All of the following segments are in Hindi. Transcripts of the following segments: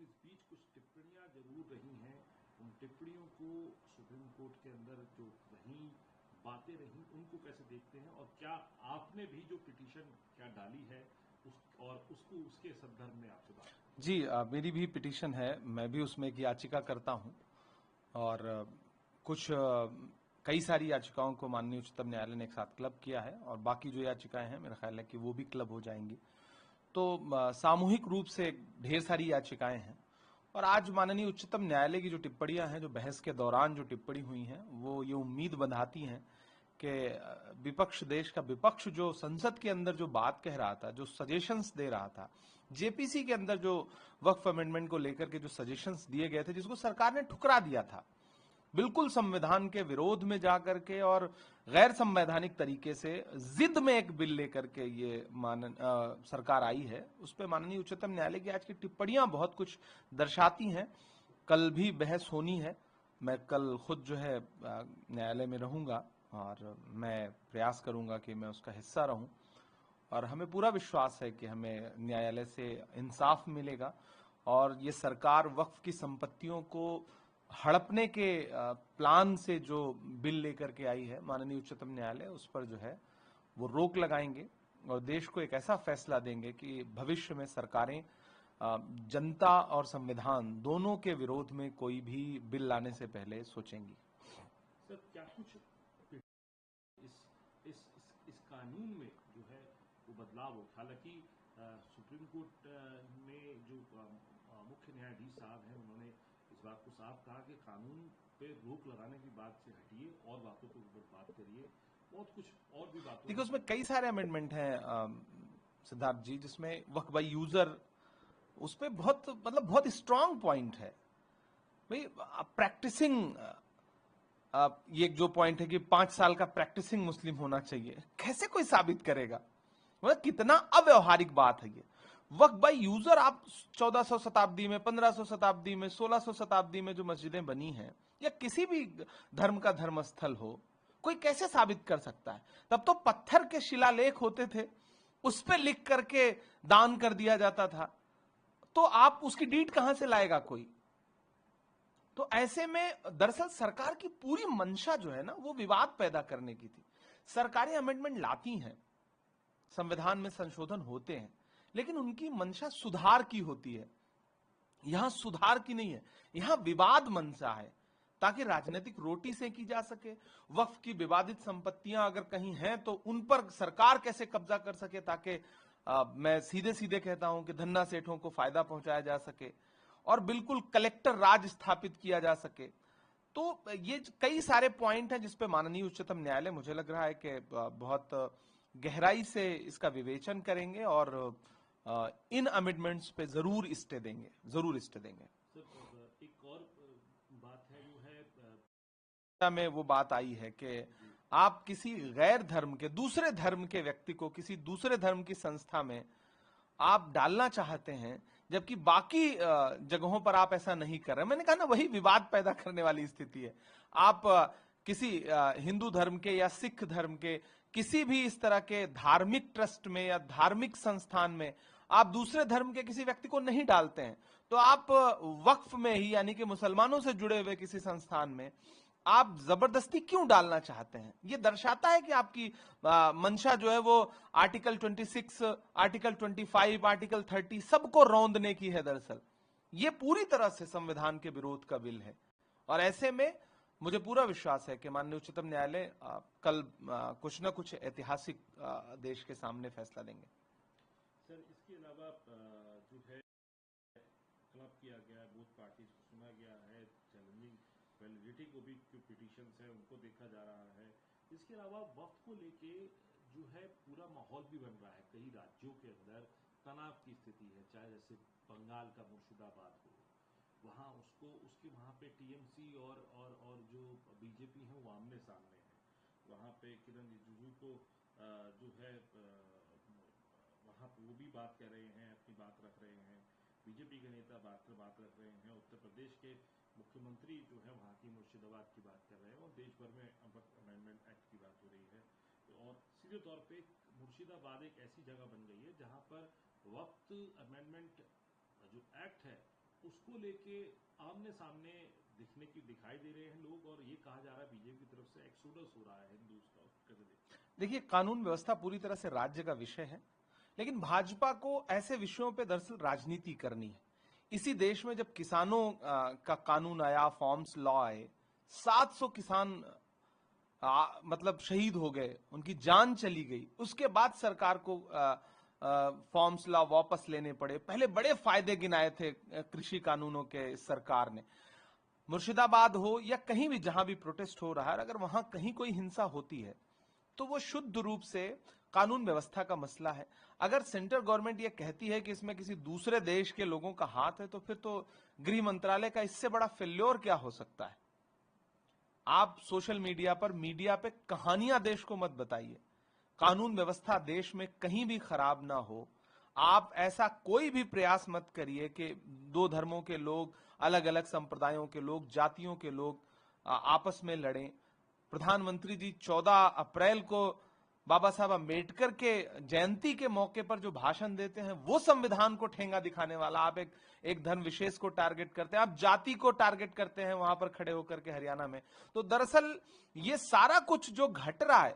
लेकिन इस बीच कुछ टिप्पणियां जरूर रही हैं। उन टिप्पणियों को सुप्रीम कोर्ट के अंदर जो रही बातें रही उनको कैसे देखते हैं, और क्या आपने भी जो पिटीशन क्या डाली है उसके संदर्भ में आपसे बात। जी, मेरी भी पिटीशन है, मैं भी उसमें एक याचिका करता हूं और कुछ कई सारी याचिकाओं को माननीय उच्चतम न्यायालय ने एक साथ क्लब किया है और बाकी जो याचिकाएं हैं मेरा ख्याल है कि वो भी क्लब हो जाएंगी। तो सामूहिक रूप से ढेर सारी याचिकाएं हैं और आज माननीय उच्चतम न्यायालय की जो टिप्पणियां हैं, जो बहस के दौरान जो टिप्पणी हुई हैं, वो ये उम्मीद बंधाती हैं कि विपक्ष, देश का विपक्ष जो संसद के अंदर जो बात कह रहा था, जो सजेशंस दे रहा था, जेपीसी के अंदर जो वक्फ अमेंडमेंट को लेकर के जो सजेशंस दिए गए थे, जिसको सरकार ने ठुकरा दिया था, बिल्कुल संविधान के विरोध में जाकर के और गैर संवैधानिक तरीके से जिद में एक बिल लेकर के ये सरकार आई है, उस पर माननीय उच्चतम न्यायालय की आज की टिप्पणियां बहुत कुछ दर्शाती हैं। कल भी बहस होनी है, मैं कल खुद जो है न्यायालय में रहूंगा और मैं प्रयास करूंगा कि मैं उसका हिस्सा रहूं और हमें पूरा विश्वास है कि हमें न्यायालय से इंसाफ मिलेगा और ये सरकार वक्फ की संपत्तियों को हड़पने के प्लान से जो बिल लेकर के आई है माननीय उच्चतम न्यायालय, उस पर जो है वो रोक लगाएंगे और देश को एक ऐसा फैसला देंगे कि भविष्य में सरकारें जनता और संविधान दोनों के विरोध में कोई भी बिल लाने से पहले सोचेंगी। सर, क्या कुछ इस कानून में जो है वो बदलाव हो? हालांकि सुप्रीम कोर्ट में जो मुख्य न्यायाधीश साहब हैं, उन्होंने इस बात को साफ कहा कि कानून पे रोक लगाने की बात से हटिए और बातों के ऊपर बात करिए। बहुत कुछ और भी बात, देखिए उसमें कई सारे अमेंडमेंट हैं सिद्धार्थ जी, जिसमें वक्फ बाय यूजर, उस पर बहुत स्ट्रांग पॉइंट है भाई। प्रैक्टिसिंग, ये जो पॉइंट है कि 5 साल का प्रैक्टिसिंग मुस्लिम होना चाहिए, कैसे कोई साबित करेगा? मतलब कितना अव्यवहारिक बात है ये। वक्फ बाय यूजर, आप 1400 शताब्दी में, 1500 शताब्दी में, 1600 शताब्दी में जो मस्जिदें बनी हैं या किसी भी धर्म का धर्मस्थल हो, कोई कैसे साबित कर सकता है? तब तो पत्थर के शिलालेख होते थे, उस पर लिख करके दान कर दिया जाता था, तो आप उसकी डीड कहां से लाएगा कोई? तो ऐसे में दरअसल सरकार की पूरी मंशा जो है ना, वो विवाद पैदा करने की थी। सरकारें अमेंडमेंट लाती हैं, संविधान में संशोधन होते हैं, लेकिन उनकी मंशा सुधार की होती है। यहां सुधार की नहीं है, यहां विवाद मंशा है, ताकि राजनीतिक रोटी सेकी जा सके। वक्फ की विवादित संपत्तियां अगर कहीं हैं तो उन पर सरकार कैसे कब्जा कर सके, ताकि मैं सीधे सीधे कहता हूं कि धन्ना सेठों को फायदा पहुंचाया जा सके और बिल्कुल कलेक्टर राज स्थापित किया जा सके। तो ये कई सारे पॉइंट हैं जिसपे माननीय उच्चतम न्यायालय, मुझे लग रहा है कि बहुत गहराई से इसका विवेचन करेंगे और इन अमेंडमेंट्स पे जरूर स्टे देंगे। सर, एक और बात है, जो है में वो बात आई है कि आप किसी गैर धर्म के, दूसरे धर्म के व्यक्ति को किसी दूसरे धर्म की संस्था में आप डालना चाहते हैं, जबकि बाकी जगहों पर आप ऐसा नहीं कर रहे। मैंने कहा ना, वही विवाद पैदा करने वाली स्थिति है। आप किसी हिंदू धर्म के या सिख धर्म के किसी भी इस तरह के धार्मिक ट्रस्ट में या धार्मिक संस्थान में आप दूसरे धर्म के किसी व्यक्ति को नहीं डालते हैं, तो आप वक्फ में ही, यानी कि मुसलमानों से जुड़े हुए किसी संस्थान में आप जबरदस्ती क्यों डालना चाहते हैं? ये दर्शाता है कि आपकी मंशा जो है वो आर्टिकल 26, आर्टिकल 25, आर्टिकल 30 सबको रौंदने की है। दरअसल ये पूरी तरह से संविधान के विरोध का बिल है और ऐसे में मुझे पूरा विश्वास है कि माननीय उच्चतम न्यायालय कल कुछ न कुछ ऐतिहासिक देश के सामने फैसला देंगे। सर, इसके अलावा जो है क्लब किया गया, बोथ पार्टीज को सुना गया है, चैलेंजिंग वैलिडिटी को भी जो पिटीशंस है उनको देखा जा रहा है। इसके अलावा वक्त को लेके जो है पूरा माहौल भी बन रहा है। कई राज्यों के अंदर तनाव की स्थिति है, चाहे जैसे बंगाल का मुर्शिदाबाद हो, वहाँ उसके वहाँ पे टीएमसी और जो बीजेपी है वो आमने सामने है। वहाँ पे किरण रिजिजू को जो है वहाँ पे वो भी बात कर रहे हैं, अपनी बात रख रहे हैं। बीजेपी के नेता बात रख रहे हैं। उत्तर प्रदेश के मुख्यमंत्री जो है वहाँ की मुर्शिदाबाद की बात कर रहे हैं और देश भर में अमेंडमेंट एक्ट की बात हो रही है। तो और सीधे तौर पे मुर्शिदाबाद एक ऐसी जगह बन गई है जहाँ पर वक्त अमेंडमेंट जो एक्ट है उसको लेके आमने सामने दिखाई दे रहे हैं लोग, और ये कहा जा रहा है बीजेपी की तरफ से एक्सोडस हो रहा है हिंदूज का, कैसे देखते हैं? देखिए, कानून व्यवस्था पूरी तरह से राज्य का विषय है, लेकिन भाजपा को ऐसे विषयों पे दरअसल राजनीति करनी है। इसी देश में जब किसानों का कानून आया, फॉर्म्स लॉ आए, 700 किसान मतलब शहीद हो गए, उनकी जान चली गई, उसके बाद सरकार को फॉर्म्स लॉ वापस लेने पड़े। पहले बड़े फायदे गिनाए थे कृषि कानूनों के सरकार ने। मुर्शिदाबाद हो या कहीं भी जहां भी प्रोटेस्ट हो रहा है, अगर वहां कहीं कोई हिंसा होती है तो वो शुद्ध रूप से कानून व्यवस्था का मसला है। अगर सेंट्रल गवर्नमेंट ये कहती है कि इसमें किसी दूसरे देश के लोगों का हाथ है, तो फिर तो गृह मंत्रालय का इससे बड़ा फेल्योर क्या हो सकता है? आप सोशल मीडिया पे कहानियां देश को मत बताइए। कानून व्यवस्था देश में कहीं भी खराब ना हो, आप ऐसा कोई भी प्रयास मत करिए कि दो धर्मों के लोग, अलग अलग संप्रदायों के लोग, जातियों के लोग आपस में लड़ें। प्रधानमंत्री जी 14 अप्रैल को बाबा साहब अम्बेडकर के जयंती के मौके पर जो भाषण देते हैं, वो संविधान को ठेंगा दिखाने वाला। आप एक धर्म विशेष को टारगेट करते हैं, आप जाति को टारगेट करते हैं वहां पर खड़े होकर के हरियाणा में। तो दरअसल ये सारा कुछ जो घट रहा है,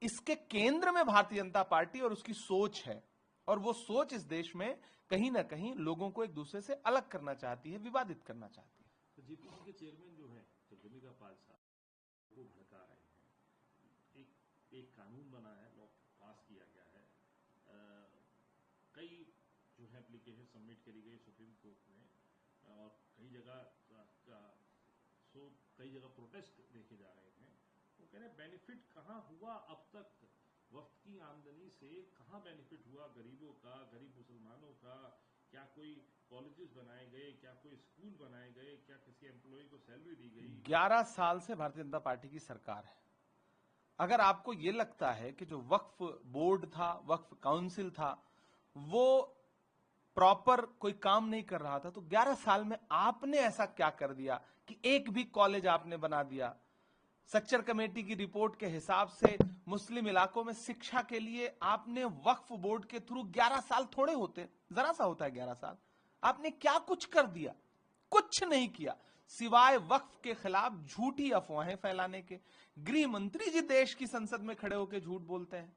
इसके केंद्र में भारतीय जनता पार्टी और उसकी सोच है, और वो सोच इस देश में कहीं ना कहीं लोगों को एक दूसरे से अलग करना चाहती है, विवादित करना चाहती है। तो जेपीसी के चेयरमैन जो है जगदम्बिका पाल साहब, वो भड़का रहे हैं। एक कानून बना है, लॉ पास किया गया है, कई जो है एप्लीकेशन सबमिट करी गई सुप्रीम कोर्ट में, और कई जगह प्रोटेस्ट देखे जा रहे हैं। वो कह रहे हैं बेनिफिट कहाँ हुआ अब तक, वक्त की आमदनी से कहाँ बेनिफिट हुआ गरीबों का, गरीब मुसलमानों का? क्या कोई कॉलेजेस बनाए गए, क्या कोई स्कूल बनाए गए, क्या किसी एम्प्लॉय को सैलरी दी गई? 11 साल से भारतीय जनता पार्टी की सरकार है। अगर आपको यह लगता है कि जो वक्फ बोर्ड था, वक्फ काउंसिल था, वो प्रॉपर कोई काम नहीं कर रहा था, तो 11 साल में आपने ऐसा क्या कर दिया कि एक भी कॉलेज आपने बना दिया? सच्चर कमेटी की रिपोर्ट के हिसाब से मुस्लिम इलाकों में शिक्षा के लिए आपने वक्फ बोर्ड के थ्रू 11 साल थोड़े होते, जरा सा होता है 11 साल। आपने क्या कुछ कर दिया? कुछ नहीं किया, सिवाय वक्फ के खिलाफ झूठी अफवाहें फैलाने के। गृह मंत्री जी देश की संसद में खड़े होकर झूठ बोलते हैं,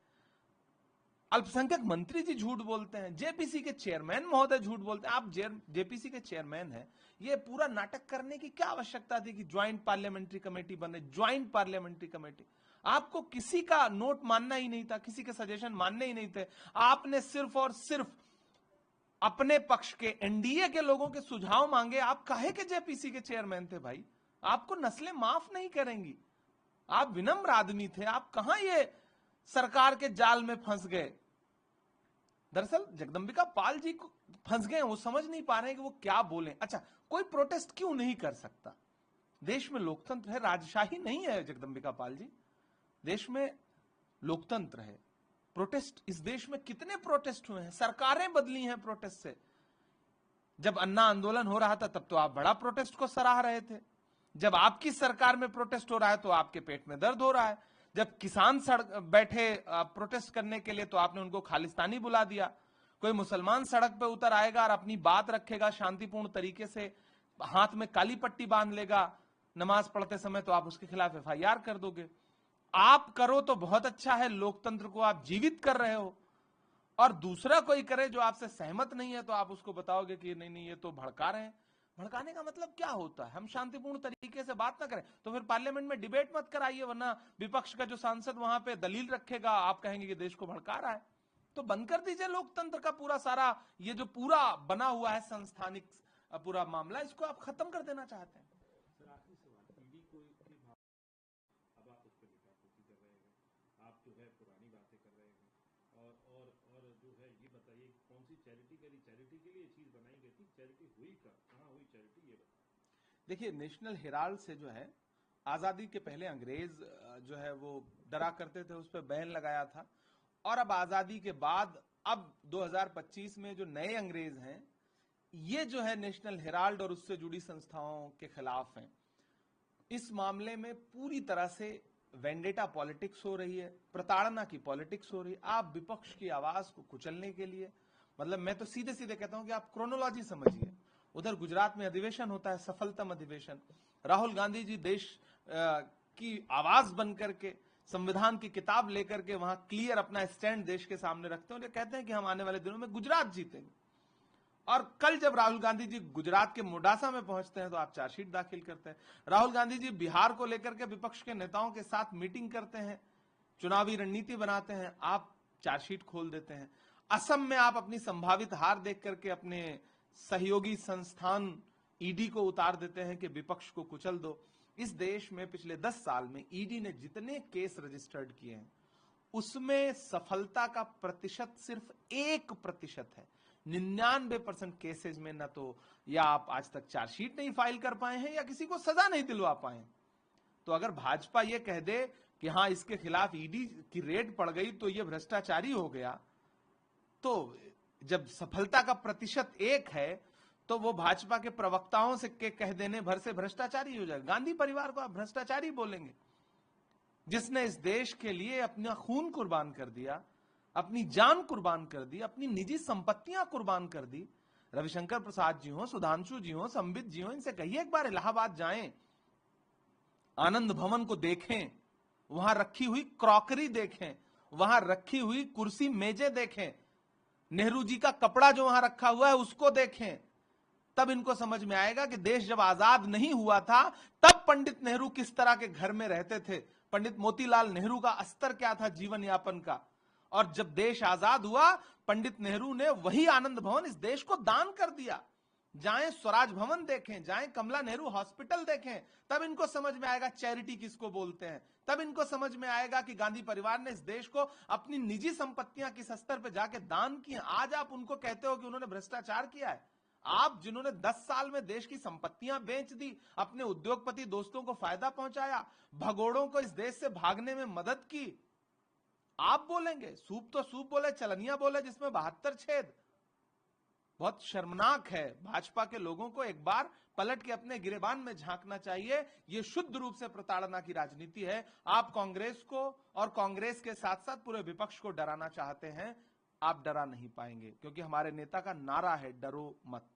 अल्पसंख्यक मंत्री जी झूठ बोलते हैं, जेपीसी के चेयरमैन महोदय झूठ बोलते हैं। आप जेपीसी के चेयरमैन हैं, ये पूरा नाटक करने की क्या आवश्यकता थी कि ज्वाइंट पार्लियामेंट्री कमेटी बने? ज्वाइंट पार्लियामेंट्री कमेटी, आपको किसी का नोट मानना ही नहीं था, किसी के सजेशन मानने ही नहीं थे। आपने सिर्फ और सिर्फ अपने पक्ष के, एनडीए के लोगों के सुझाव मांगे। आप काहे के जेपीसी के चेयरमैन थे भाई? आपको नस्लें माफ नहीं करेंगी। आप विनम्र आदमी थे, आप कहां ये सरकार के जाल में फंस गए? दरअसल जगदम्बिका पाल जी को फंस गए, वो समझ नहीं पा रहे हैं कि वो क्या बोले। अच्छा, कोई प्रोटेस्ट क्यों नहीं कर सकता? देश में लोकतंत्र है, राजशाही नहीं है जगदम्बिका पाल जी। देश में लोकतंत्र है। प्रोटेस्ट, इस देश में कितने प्रोटेस्ट हुए हैं, सरकारें बदली हैं प्रोटेस्ट से। जब अन्ना आंदोलन हो रहा था तब तो आप बड़ा प्रोटेस्ट को सराह रहे थे। जब आपकी सरकार में प्रोटेस्ट हो रहा है तो आपके पेट में दर्द हो रहा है। जब किसान सड़क बैठे प्रोटेस्ट करने के लिए तो आपने उनको खालिस्तानी बुला दिया। कोई मुसलमान सड़क पे उतर आएगा और अपनी बात रखेगा शांतिपूर्ण तरीके से, हाथ में काली पट्टी बांध लेगा नमाज पढ़ते समय, तो आप उसके खिलाफ एफआईआर कर दोगे। आप करो तो बहुत अच्छा है, लोकतंत्र को आप जीवित कर रहे हो, और दूसरा कोई करे जो आपसे सहमत नहीं है तो आप उसको बताओगे कि नहीं नहीं ये तो भड़का रहे हैं। भड़काने का मतलब क्या होता है? हम शांतिपूर्ण तरीके से बात ना करें तो फिर पार्लियामेंट में डिबेट मत कराइए, वरना विपक्ष का जो सांसद वहां पे दलील रखेगा, आप कहेंगे कि देश को भड़का रहा है। तो बंद कर दीजिए लोकतंत्र का पूरा सारा ये जो पूरा बना हुआ है संस्थानिक पूरा मामला, इसको आप खत्म कर देना चाहते हैं। सर आखिरी सवाल, ईडी को अब आप उस पर लिखापोती कर रहे हैं, आप जो है पुरानी बातें कर रहे हैं, और जो है ये बताइए कौन सी चैरिटी करी, चैरिटी के लिए चीज बनाई गई थी, चैरिटी हुई कहाँ हुई चैरिटी, ये बताइए। देखिए, नेशनल हेराल्ड से जो है, आजादी के पहले अंग्रेज जो है वो डरा करते थे, उस पर बैन लगाया था, और अब आजादी के बाद अब 2025 में जो नए अंग्रेज हैं, ये जो है नेशनल हेराल्ड और उससे जुड़ी संस्थाओं के खिलाफ हैं। इस मामले में पूरी तरह से वेंडेटा पॉलिटिक्स हो रही है, प्रताड़ना की पॉलिटिक्स हो रही है। आप विपक्ष की आवाज को कुचलने के लिए, मतलब मैं तो सीधे सीधे कहता हूं कि आप क्रोनोलॉजी समझिए, उधर गुजरात में अधिवेशन होता है, सफलतम अधिवेशन। राहुल गांधी जी देश की आवाज बन करके, संविधान की किताब लेकर के वहां क्लियर अपना स्टैंड देश के सामने रखते हैं और ये कहते हैं कि हम आने वाले दिनों में गुजरात जीतेंगे। और कल जब राहुल गांधी जी गुजरात के मोडासा में पहुंचते हैं तो आप चार्जशीट दाखिल करते हैं। राहुल गांधी जी बिहार को लेकर के विपक्ष के नेताओं के साथ मीटिंग करते हैं, चुनावी रणनीति बनाते हैं, आप चार्जशीट खोल देते हैं। असम में आप अपनी संभावित हार देख करके अपने सहयोगी संस्थान ईडी को उतार देते हैं कि विपक्ष को कुचल दो। इस देश में पिछले 10 साल में ईडी ने जितने केस रजिस्टर्ड किए हैं उसमें सफलता का प्रतिशत सिर्फ 1% है। 99% केसेज में न तो या आप आज तक चार्जशीट नहीं फाइल कर पाए हैं या किसी को सजा नहीं दिलवा पाए। तो अगर भाजपा ये कह दे कि हां इसके खिलाफ ईडी की रेड पड़ गई तो ये भ्रष्टाचारी हो गया, तो जब सफलता का प्रतिशत 1 है तो वो भाजपा के प्रवक्ताओं से के कह देने भर से भ्रष्टाचारी हो जाएगा। गांधी परिवार को आप भ्रष्टाचारी बोलेंगे, जिसने इस देश के लिए अपना खून कुर्बान कर दिया, अपनी जान कुर्बान कर दी, अपनी निजी संपत्तियां कुर्बान कर दी। रविशंकर प्रसाद जी हो, सुधांशु जी हो, संबित जी हो, इनसे कहिए एक बार इलाहाबाद जाएं, आनंद भवन को देखें, वहां रखी हुई क्रॉकरी देखें, वहां रखी हुई कुर्सी मेजें देखें, नेहरू जी का कपड़ा जो वहां रखा हुआ है उसको देखें। तब इनको समझ में आएगा कि देश जब आजाद नहीं हुआ था तब पंडित नेहरू किस तरह के घर में रहते थे, पंडित मोतीलाल नेहरू का स्तर क्या था जीवन यापन का। और जब देश आजाद हुआ पंडित नेहरू ने वही आनंद भवन इस देश को दान कर दिया। जाएं स्वराज भवन देखें, जाएं कमला नेहरू हॉस्पिटल देखें, तब इनको समझ में आएगा चैरिटी किसको बोलते हैं। तब इनको समझ में आएगा कि गांधी परिवार ने इस देश को अपनी निजी संपत्तियां किस स्तर पर जाके दान की। आज आप उनको कहते हो कि उन्होंने भ्रष्टाचार किया है। आप जिन्होंने 10 साल में देश की संपत्तियां बेच दी, अपने उद्योगपति दोस्तों को फायदा पहुंचाया, भगोड़ों को इस देश से भागने में मदद की, आप बोलेंगे सूप तो सूप बोले, चलनिया बोले जिसमें 72 छेद। बहुत शर्मनाक है। भाजपा के लोगों को एक बार पलट के अपने गिरेबान में झांकना चाहिए। यह शुद्ध रूप से प्रताड़ना की राजनीति है। आप कांग्रेस को और कांग्रेस के साथ साथ पूरे विपक्ष को डराना चाहते हैं, आप डरा नहीं पाएंगे, क्योंकि हमारे नेता का नारा है डरो मत।